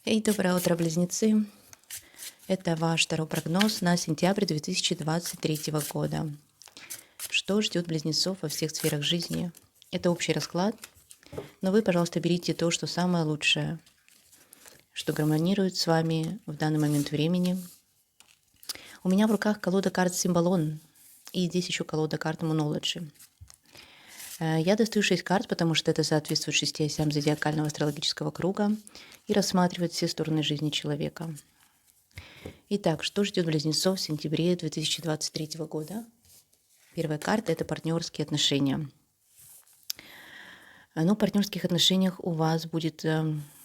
Доброе утро, близнецы. Это ваш второй прогноз на сентябрь 2023 года. Что ждет близнецов во всех сферах жизни? Это общий расклад, но вы, пожалуйста, берите то, что самое лучшее, что гармонирует с вами в данный момент времени. У меня в руках колода карт Символон, и здесь еще колода карт Мунолоджи. Я достаю 6 карт, потому что это соответствует 6 осям зодиакального астрологического круга и рассматривает все стороны жизни человека. Итак, что ждет близнецов в сентябре 2023 года? Первая карта – это партнерские отношения. В партнерских отношениях у вас будет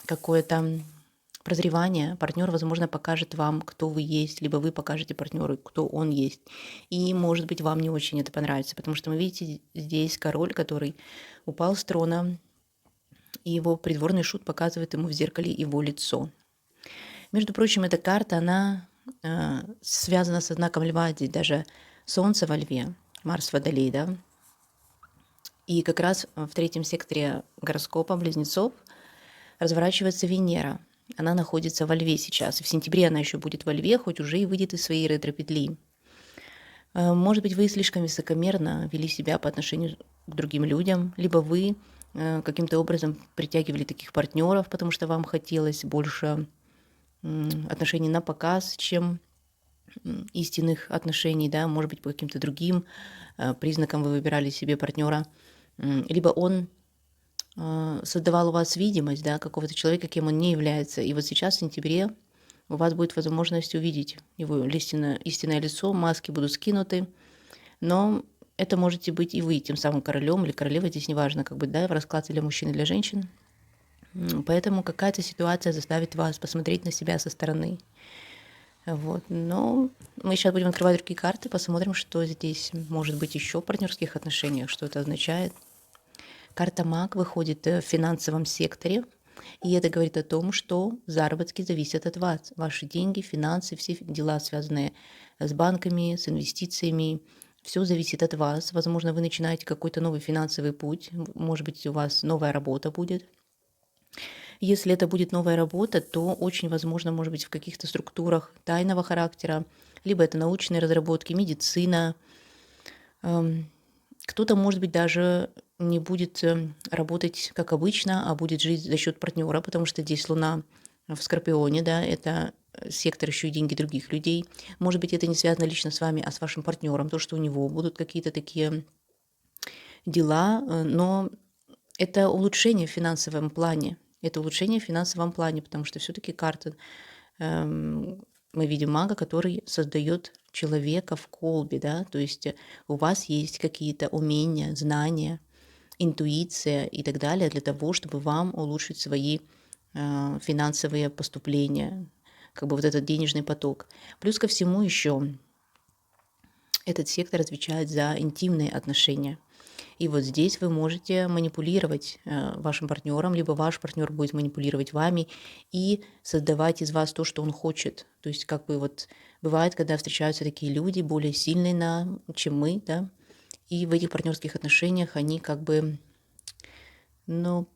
какое-то прозревание. Партнер, возможно, покажет вам, кто вы есть, либо вы покажете партнеру, кто он есть. И, может быть, вам не очень это понравится, потому что вы видите здесь король, который упал с трона, и его придворный шут показывает ему в зеркале его лицо. Между прочим, эта карта, она связана со знаком Льва, здесь даже Солнце во Льве, Марс Водолей, да. И как раз в третьем секторе гороскопа Близнецов разворачивается Венера. Она находится во Льве сейчас. И в сентябре она еще будет во Льве, хоть уже и выйдет из своей ретро-петли. Может быть, вы слишком высокомерно вели себя по отношению к другим людям, либо вы каким-то образом притягивали таких партнеров, потому что вам хотелось больше отношений на показ, чем истинных отношений, да, может быть, по каким-то другим признакам вы выбирали себе партнера, либо он создавал у вас видимость, да, какого-то человека, кем он не является. И вот сейчас, в сентябре, у вас будет возможность увидеть его истинное лицо, маски будут скинуты, но это можете быть и вы, тем самым королем или королевой, здесь неважно, как бы, да, в раскладе для мужчин и для женщин. Поэтому какая-то ситуация заставит вас посмотреть на себя со стороны. Вот. Но мы сейчас будем открывать другие карты, посмотрим, что здесь может быть еще в партнерских отношениях, что это означает. Карта Маг выходит в финансовом секторе, и это говорит о том, что заработки зависят от вас. Ваши деньги, финансы, все дела, связанные с банками, с инвестициями, все зависит от вас. Возможно, вы начинаете какой-то новый финансовый путь, может быть, у вас новая работа будет. Если это будет новая работа, то очень возможно, может быть, в каких-то структурах тайного характера, либо это научные разработки, медицина. Кто-то, может быть, даже не будет работать как обычно, а будет жить за счет партнера, потому что здесь Луна в Скорпионе, да, это сектор еще и деньги других людей. Может быть, это не связано лично с вами, а с вашим партнером, то, что у него будут какие-то такие дела, но это улучшение в финансовом плане. Это улучшение в финансовом плане, потому что все-таки карта, мы видим мага, который создает человека в колбе, да, то есть у вас есть какие-то умения, знания, интуиция и так далее для того, чтобы вам улучшить свои финансовые поступления, как бы вот этот денежный поток. Плюс ко всему еще этот сектор отвечает за интимные отношения. И вот здесь вы можете манипулировать вашим партнером, либо ваш партнер будет манипулировать вами и создавать из вас то, что он хочет. То есть как бы вот бывает, когда встречаются такие люди, более сильные, чем мы, да, и в этих партнерских отношениях они как бы, ну,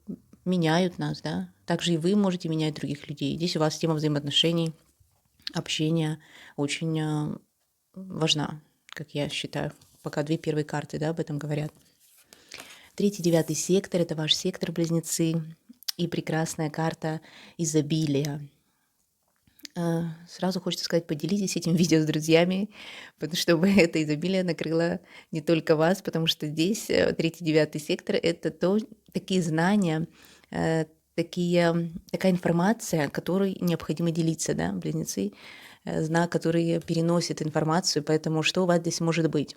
меняют нас, да. Также и вы можете менять других людей. Здесь у вас тема взаимоотношений, общения очень важна, как я считаю. Пока две первые карты, да, об этом говорят. 3-9 сектор – это ваш сектор, близнецы, и прекрасная карта изобилия. Сразу хочется сказать, поделитесь этим видео с друзьями, чтобы это изобилие накрыло не только вас, потому что здесь 3-9 сектор – это такие знания, такая информация, которой необходимо делиться, да, близнецы, знак, который переносит информацию, поэтому что у вас здесь может быть?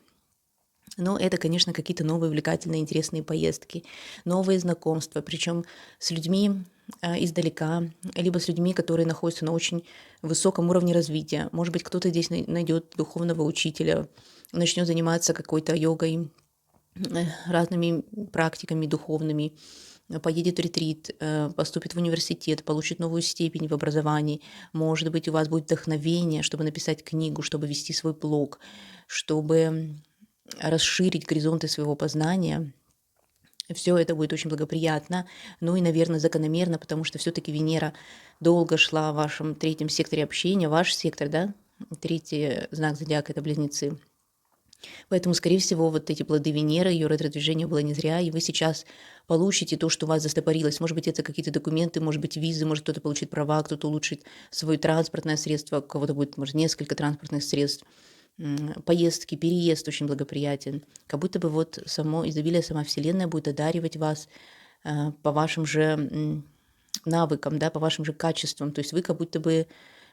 Но это, конечно, какие-то новые увлекательные, интересные поездки, новые знакомства, причем с людьми издалека, либо с людьми, которые находятся на очень высоком уровне развития. Может быть, кто-то здесь найдет духовного учителя, начнет заниматься какой-то йогой, разными практиками духовными, поедет в ретрит, поступит в университет, получит новую степень в образовании. Может быть, у вас будет вдохновение, чтобы написать книгу, чтобы вести свой блог, чтобы расширить горизонты своего познания. Все это будет очень благоприятно, ну и, наверное, закономерно, потому что все таки Венера долго шла в вашем третьем секторе общения, ваш сектор, да, третий знак зодиака — это Близнецы. Поэтому, скорее всего, вот эти плоды Венеры, ее ретро-движение было не зря, и вы сейчас получите то, что у вас застопорилось. Может быть, это какие-то документы, может быть, визы, может, кто-то получит права, кто-то улучшит свое транспортное средство, у кого-то будет, может, несколько транспортных средств. Поездки, переезд очень благоприятен. Как будто бы вот само изобилие, сама Вселенная будет одаривать вас по вашим же навыкам, да, по вашим же качествам. То есть вы как будто бы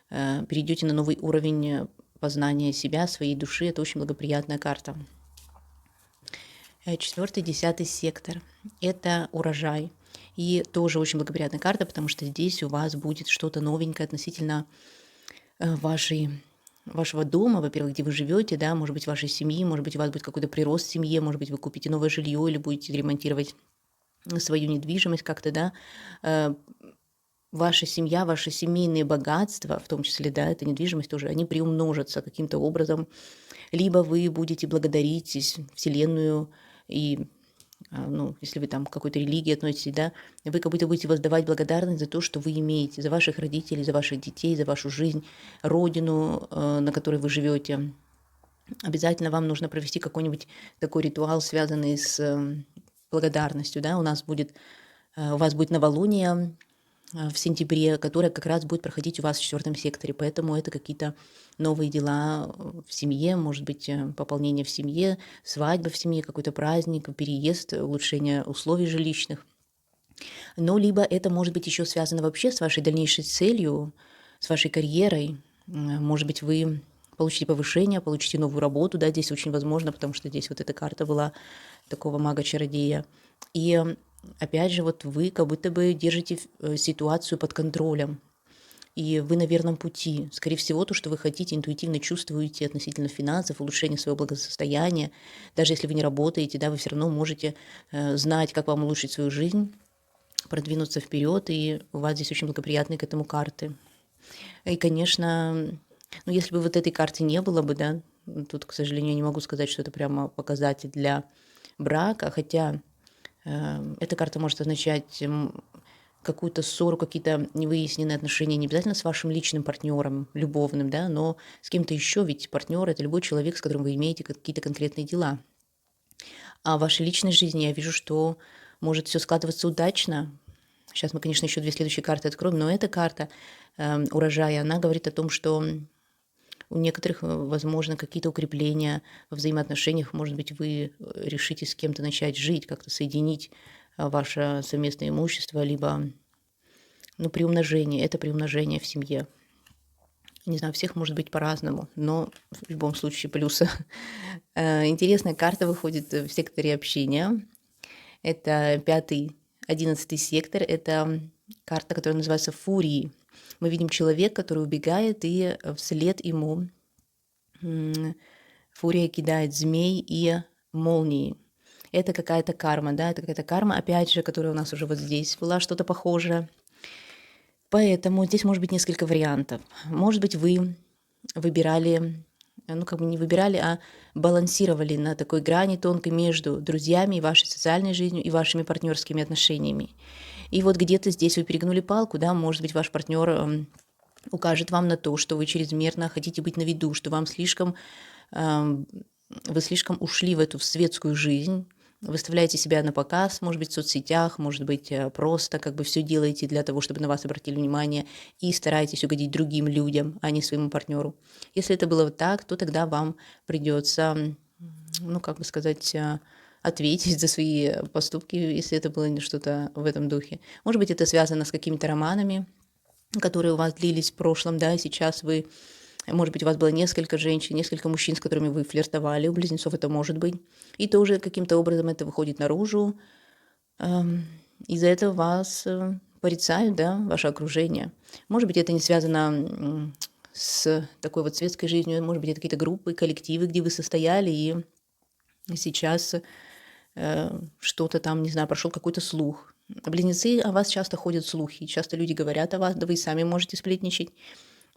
перейдете на новый уровень познания себя, своей души. Это очень благоприятная карта. Четвертый, 10 сектор — это урожай. И тоже очень благоприятная карта, потому что здесь у вас будет что-то новенькое относительно вашего дома, во-первых, где вы живете, да, может быть, вашей семьи, может быть, у вас будет какой-то прирост в семье, может быть, вы купите новое жилье или будете ремонтировать свою недвижимость как-то, да. Э, Ваша семья, ваши семейные богатства, в том числе, да, эта недвижимость тоже, они приумножатся каким-то образом. Либо вы будете благодарить Вселенную и, ну, если вы там к какой-то религии относитесь, да, вы как будто будете воздавать благодарность за то, что вы имеете, за ваших родителей, за ваших детей, за вашу жизнь, родину, на которой вы живете. Обязательно вам нужно провести какой-нибудь такой ритуал, связанный с благодарностью, да. У вас будет новолуние в сентябре, которая как раз будет проходить у вас в четвертом секторе. Поэтому это какие-то новые дела в семье, может быть, пополнение в семье, свадьба в семье, какой-то праздник, переезд, улучшение условий жилищных. Но либо это может быть еще связано вообще с вашей дальнейшей целью, с вашей карьерой. Может быть, вы получите повышение, получите новую работу, да, здесь очень возможно, потому что здесь вот эта карта была такого мага-чародея. И опять же, вот вы как будто бы держите ситуацию под контролем, и вы на верном пути. Скорее всего, то, что вы хотите, интуитивно чувствуете относительно финансов, улучшения своего благосостояния. Даже если вы не работаете, да, вы все равно можете знать, как вам улучшить свою жизнь, продвинуться вперед, и у вас здесь очень благоприятные к этому карты. И, конечно, ну, если бы вот этой карты не было бы, да, тут, к сожалению, я не могу сказать, что это прямо показатель для брака, хотя эта карта может означать какую-то ссору, какие-то невыясненные отношения, не обязательно с вашим личным партнером, любовным, да, но с кем-то еще, ведь партнер — это любой человек, с которым вы имеете какие-то конкретные дела. А в вашей личной жизни я вижу, что может все складываться удачно. Сейчас мы, конечно, еще две следующие карты откроем, но эта карта урожая, она говорит о том, что у некоторых, возможно, какие-то укрепления во взаимоотношениях. Может быть, вы решите с кем-то начать жить, как-то соединить ваше совместное имущество, либо, ну, приумножение. Это приумножение в семье. Не знаю, у всех может быть по-разному, но в любом случае плюсы. Интересная карта выходит в секторе общения. Это 5-й, 11 сектор. Это карта, которая называется «Фурии». Мы видим человека, который убегает, и вслед ему Фурия кидает змей и молнии. Это какая-то карма, да, это какая-то карма, опять же, которая у нас уже вот здесь была, что-то похожее. Поэтому здесь может быть несколько вариантов. Может быть, вы выбирали, ну, как бы не выбирали, а балансировали на такой грани тонкой между друзьями и вашей социальной жизнью, и вашими партнерскими отношениями. И вот где-то здесь вы перегнули палку, да, может быть, ваш партнер укажет вам на то, что вы чрезмерно хотите быть на виду, что вы слишком ушли в эту светскую жизнь, выставляете себя на показ, может быть, в соцсетях, может быть, просто как бы все делаете для того, чтобы на вас обратили внимание, и стараетесь угодить другим людям, а не своему партнеру. Если это было вот так, то тогда вам придется, ну, как бы сказать, ответить за свои поступки, если это было что-то в этом духе. Может быть, это связано с какими-то романами, которые у вас длились в прошлом, да, и сейчас вы, может быть, у вас было несколько женщин, несколько мужчин, с которыми вы флиртовали, у близнецов это может быть, и тоже каким-то образом это выходит наружу. Из-за этого вас порицают, да, ваше окружение. Может быть, это не связано с такой вот светской жизнью, может быть, это какие-то группы, коллективы, где вы состояли, и сейчас что-то там, не знаю, прошел какой-то слух. Близнецы, о вас часто ходят слухи, часто люди говорят о вас, да вы и сами можете сплетничать.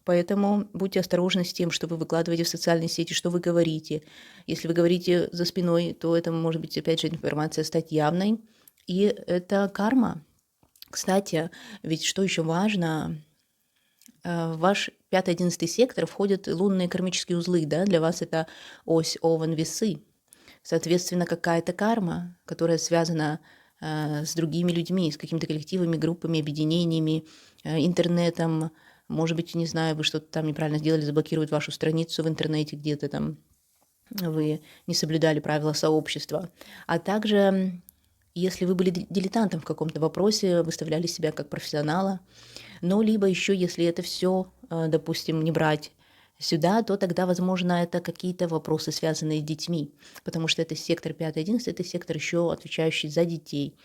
Поэтому будьте осторожны с тем, что вы выкладываете в социальные сети, что вы говорите. Если вы говорите за спиной, то это может быть, опять же, информация стать явной. И это карма. Кстати, ведь что еще важно, в ваш 5-11 сектор входят лунные кармические узлы, да, для вас это ось Овен-Весы. Соответственно, какая-то карма, которая связана с другими людьми, с какими-то коллективами, группами, объединениями, интернетом. Может быть, не знаю, вы что-то там неправильно сделали, заблокируют вашу страницу в интернете где-то там, вы не соблюдали правила сообщества. А также, если вы были дилетантом в каком-то вопросе, выставляли себя как профессионала, но либо еще, если это все, допустим, не брать сюда, то тогда, возможно, это какие-то вопросы, связанные с детьми, потому что это сектор 5-11, это сектор еще отвечающий за детей.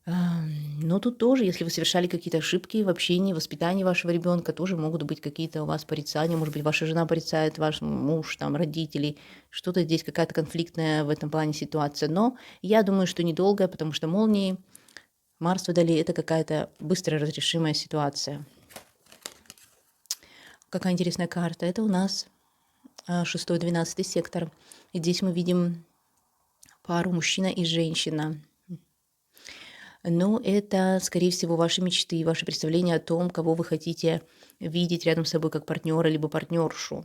Но тут тоже, если вы совершали какие-то ошибки в общении, в воспитании вашего ребенка, тоже могут быть какие-то у вас порицания, может быть, ваша жена порицает, ваш муж, там, родители, что-то здесь какая-то конфликтная в этом плане ситуация. Но я думаю, что недолгая, потому что молнии, Марс в Водолее — это какая-то быстро разрешимая ситуация. Какая интересная карта. Это у нас 6-12 сектор. И здесь мы видим пару мужчина и женщина. Но это, скорее всего, ваши мечты, ваши представления о том, кого вы хотите видеть рядом с собой как партнера либо партнершу.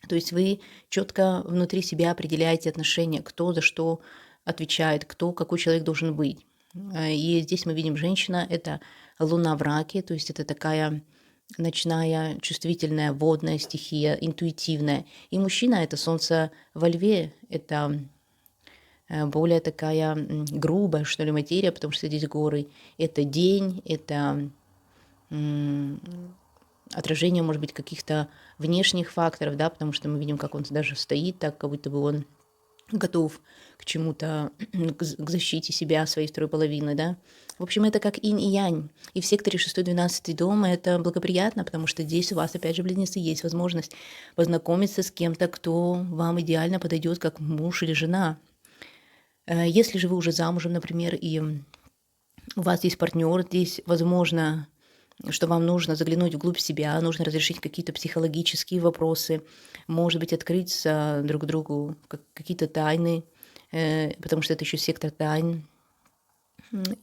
То есть вы четко внутри себя определяете отношения, кто за что отвечает, кто, какой человек должен быть. И здесь мы видим женщина, это луна в раке, то есть это такая ночная, чувствительная, водная стихия, интуитивная. И мужчина — это солнце во льве, это более такая грубая, что ли, материя, потому что здесь горы. Это день, это отражение, может быть, каких-то внешних факторов, да, потому что мы видим, как он даже стоит так, как будто бы он готов к чему-то, к защите себя, своей второй половины, да. В общем, это как инь и янь. И в секторе 6-12 дом это благоприятно, потому что здесь у вас, опять же, близнецы, есть возможность познакомиться с кем-то, кто вам идеально подойдет как муж или жена. Если же вы уже замужем, например, и у вас есть партнер, здесь, возможно, что вам нужно заглянуть вглубь себя, нужно разрешить какие-то психологические вопросы, может быть, открыться друг другу, какие-то тайны, потому что это еще сектор тайн.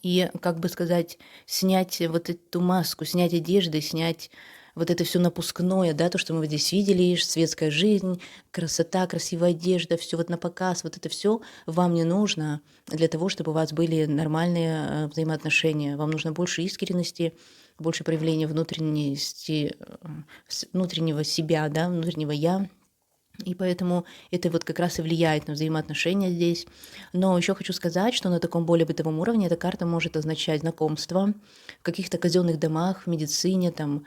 И, как бы сказать, снять вот эту маску, снять одежды, снять вот это все напускное, да, то, что мы вот здесь видели, светская жизнь, красота, красивая одежда, все вот на показ, вот это все вам не нужно для того, чтобы у вас были нормальные взаимоотношения. Вам нужно больше искренности, больше проявления внутренности, внутреннего себя, да, внутреннего я. И поэтому это вот как раз и влияет на взаимоотношения здесь. Но еще хочу сказать, что на таком более бытовом уровне эта карта может означать знакомство в каких-то казенных домах, в медицине, там,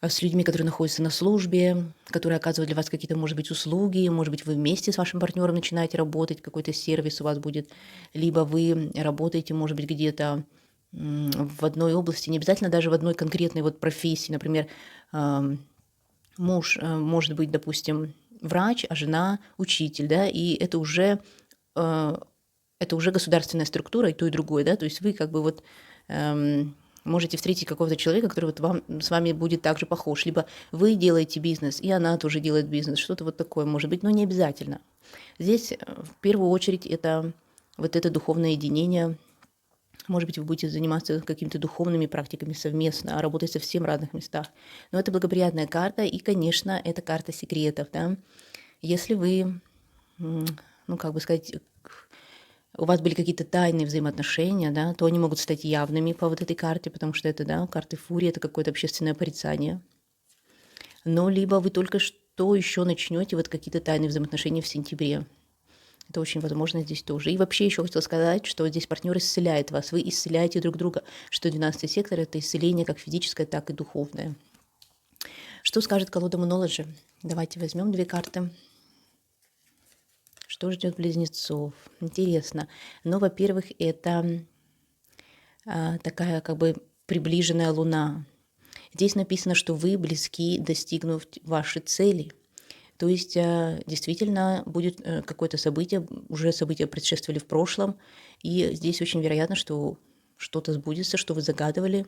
с людьми, которые находятся на службе, которые оказывают для вас какие-то, может быть, услуги, может быть, вы вместе с вашим партнером начинаете работать, какой-то сервис у вас будет, либо вы работаете, может быть, где-то в одной области, не обязательно даже в одной конкретной вот профессии. Например, муж может быть, допустим, врач, а жена учитель, да, и это уже государственная структура, и то, и другое, да, то есть вы как бы вот можете встретить какого-то человека, который вот с вами будет также похож, либо вы делаете бизнес, и она тоже делает бизнес, что-то вот такое может быть, но не обязательно. Здесь в первую очередь это вот это духовное единение. Может быть, вы будете заниматься какими-то духовными практиками совместно, работать совсем в разных местах. Но это благоприятная карта, и, конечно, это карта секретов, да. Если вы, ну, как бы сказать, у вас были какие-то тайные взаимоотношения, да, то они могут стать явными по вот этой карте, потому что это, да, карты фурии, это какое-то общественное порицание. Но либо вы только что еще начнете вот какие-то тайные взаимоотношения в сентябре. Это очень возможно здесь тоже. И вообще еще хотела сказать, что здесь партнер исцеляет вас, вы исцеляете друг друга, что 12 сектор — это исцеление как физическое, так и духовное. Что скажет колода Moonology? Давайте возьмем 2 карты. Что ждет близнецов? Интересно. Ну, во-первых, это такая как бы приближенная луна. Здесь написано, что вы близки достигнуть вашей цели. То есть действительно будет какое-то событие, уже события предшествовали в прошлом, и здесь очень вероятно, что что-то сбудется, что вы загадывали,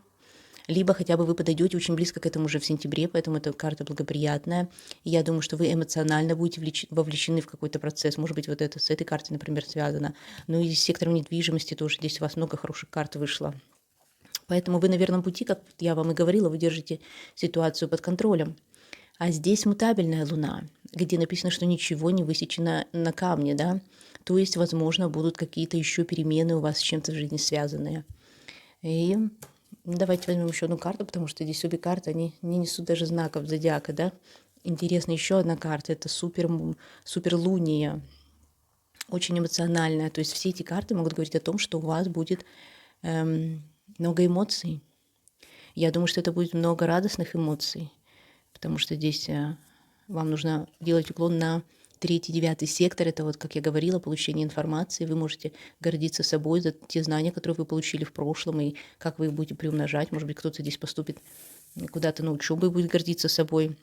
либо хотя бы вы подойдете очень близко к этому уже в сентябре, поэтому эта карта благоприятная. И я думаю, что вы эмоционально будете вовлечены в какой-то процесс. Может быть, вот это с этой картой, например, связано. Ну и с сектором недвижимости тоже здесь у вас много хороших карт вышло. Поэтому вы на верном пути, как я вам и говорила, вы держите ситуацию под контролем. А здесь мутабельная луна, где написано, что ничего не высечено на камне, да. То есть, возможно, будут какие-то еще перемены у вас с чем-то в жизни связанные. И давайте возьмем еще одну карту, потому что здесь обе карты, они не несут даже знаков зодиака, да. Интересно, еще одна карта, это суперлуния, очень эмоциональная. То есть все эти карты могут говорить о том, что у вас будет много эмоций. Я думаю, что это будет много радостных эмоций, потому что здесь вам нужно делать уклон на 3-й, 9-й сектор. Это вот, как я говорила, получение информации. Вы можете гордиться собой за те знания, которые вы получили в прошлом, и как вы их будете приумножать. Может быть, кто-то здесь поступит куда-то на учебу и будет гордиться собой.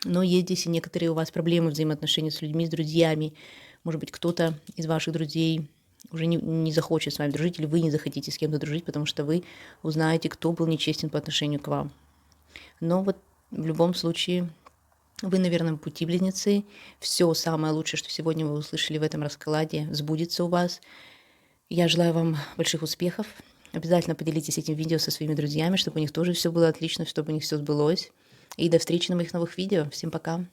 Но есть здесь и некоторые у вас проблемы взаимоотношений с людьми, с друзьями. Может быть, кто-то из ваших друзей уже не захочет с вами дружить, или вы не захотите с кем-то дружить, потому что вы узнаете, кто был нечестен по отношению к вам. Но вот в любом случае вы на верном пути, близнецы. Все самое лучшее, что сегодня вы услышали в этом раскладе, сбудется у вас. Я желаю вам больших успехов. Обязательно поделитесь этим видео со своими друзьями, чтобы у них тоже все было отлично, чтобы у них все сбылось. И до встречи на моих новых видео. Всем пока!